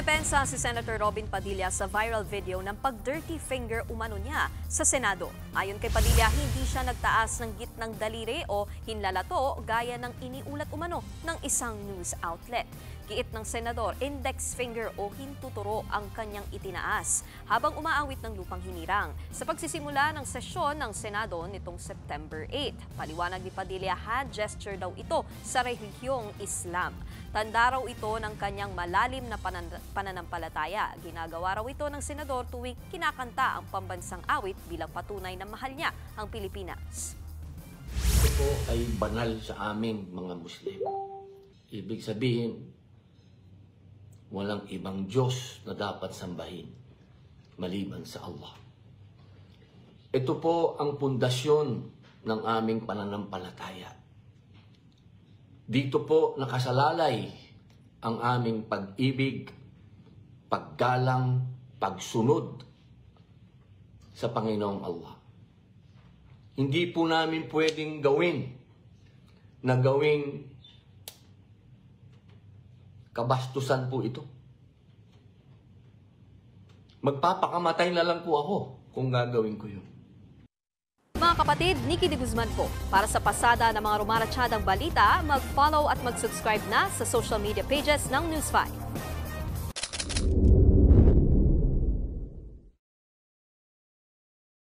Dumepensa si Senator Robin Padilla sa viral video ng pag-dirty finger umano niya sa Senado. Ayon kay Padilla, hindi siya nagtaas ng gitnang daliri o hinlalato gaya ng iniulat umano ng isang news outlet. Giit ng senador, index finger o hintuturo ang kanyang itinaas habang umaawit ng lupang hinirang sa pagsisimula ng sesyon ng Senado nitong September 8. Paliwanag ni Padilla, hand gesture daw ito sa relihiyong Islam. Tanda raw ito ng kanyang malalim na pananampalataya. Ginagawa raw ito ng senador tuwing kinakanta ang pambansang awit bilang patunay na mahal niya ang Pilipinas. Ito po ay banal sa aming mga Muslim. Ibig sabihin, walang ibang Diyos na dapat sambahin maliban sa Allah. Ito po ang pundasyon ng aming pananampalataya. Dito po nakasalalay ang aming pag-ibig, paggalang, pagsunod sa Panginoong Allah. Hindi po namin pwedeng gawing kabastusan po ito. Magpapakamatay na lang po ako kung gagawin ko yun. Mga kapatid, Nikki de Guzman po. Para sa pasada ng mga rumaratsyadang balita, mag-follow at mag-subscribe na sa social media pages ng News 5.